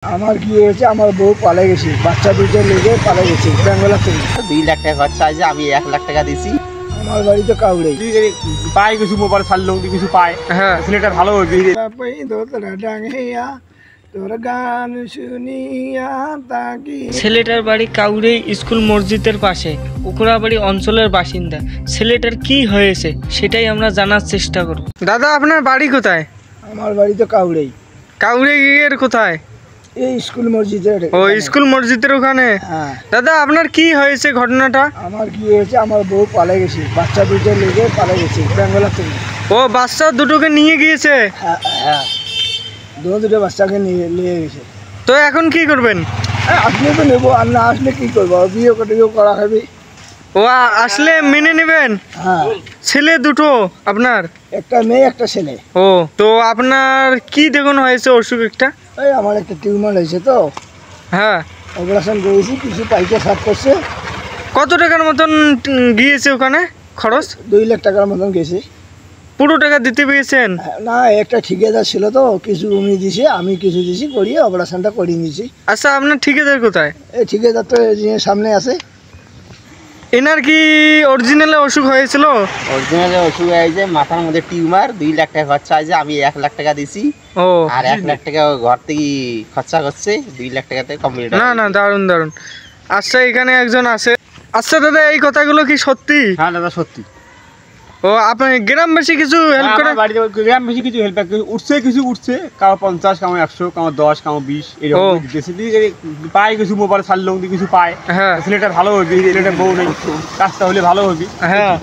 আমার কি হয়েছে, আমার বউ পালে গেছে, বাচ্চা দুটো লেগে পালে গেছে বেঙ্গলা থেকে। 2 লাখ টাকা খরচা আছে, আমি 1 লাখ টাকা দিছি। আমার বাড়িতে কাউরে পায় কিছু মোবাইল ছাড়লো কিছু পায়। হ্যাঁ, ছেলেটা ভালো হবে। তোর গান শুনিয়া তাকি। ছেলেটার বাড়ি কাউরেই স্কুল মসজিদের পাশে, উকুড়াবাড়ি অঞ্চলের বাসিন্দা। ছেলেটার কি হয়েছে সেটাই আমরা জানার চেষ্টা করব। দাদা, আপনার বাড়ি কোথায়? আমার বাড়িতে কাউরেই। কাউরে এর কোথায়? এই স্কুল মসজিদের। ও, স্কুল মসজিদের ওখানে। হ্যাঁ। দাদা, আপনার কি হয়েছে ঘটনাটা? আমার কি হয়েছে, আমার বউ পালে গেছে, বাচ্চা দুটো লেগে পালে গেছে বেঙ্গলা থেকে। ও, বাচ্চা দুটোকে নিয়ে গিয়েছে? হ্যাঁ হ্যাঁ, দুটো বাচ্চাকে নিয়ে গেছে। তো এখন কি করবেন? আসলে তো নেবো, আর না আসলে কি করবো, বিয়ে করা খাবি। ও, আসলে মেনে নেবেন? হ্যাঁ। ছেলে দুটো আপনার? একটা মেয়ে একটা ছেলে। ও, তো আপনার কি দেখুন হয়েছে অসুখ একটা? এই আমার একটা টিউমার হয়েছে তো, হ্যাঁ। অপারেশন করেছি, কিছু পাইকে সাফ করছে। কত টাকার মতন গিয়েছে ওখানে খরচ? 2 লাখ টাকার মতন গেছে। পুরো টাকা দিতে পেরেছেন? না, একটা ঠিকাদার ছিল তো, কিছু উনি দিছে, আমি কিছু দিছি, করিয়ে অপারেশনটা করিয়ে নিয়েছি। আচ্ছা, আপনার ঠিকাদার কোথায়? এই ঠিকাদার তো সামনে আছে। এনার কি অরিজিনালে অসুখ হয়েছিল? অরিজিনাল ওষুধ হয়েছে, মাথার মধ্যে টিউমার। 2 লাখ টাকা খরচা আছে, আমি 1 লাখ টাকা দিছি। ও, আর 1 লাখ টাকা ঘর থেকে খরচা করছে, 2 লাখ টাকাতে কমপ্লিট। না না, দারুণ দারুণ। আচ্ছা, এখানে একজন আছে। আচ্ছা দাদা, এই কথাগুলো কি সত্যি? হ্যাঁ দাদা, সত্যি। ও, আপনার গ্রামবাসী কিছু হেল্প করে? আমার বাড়িতে গ্রাম বেশি কিছু হেল্প উঠছে, কিছু উঠছে, কারো 50, কারো 100, কারো 10, কারো 20 এরকম ও। দিতেছে। পায় কিছু মোবাইল ছাড়লো কিছু পায়। হ্যাঁ ছেলেটা ভালো হবে, ছেলেটা বউ নেই, কাজটা হলে ভালো হবে। হ্যাঁ।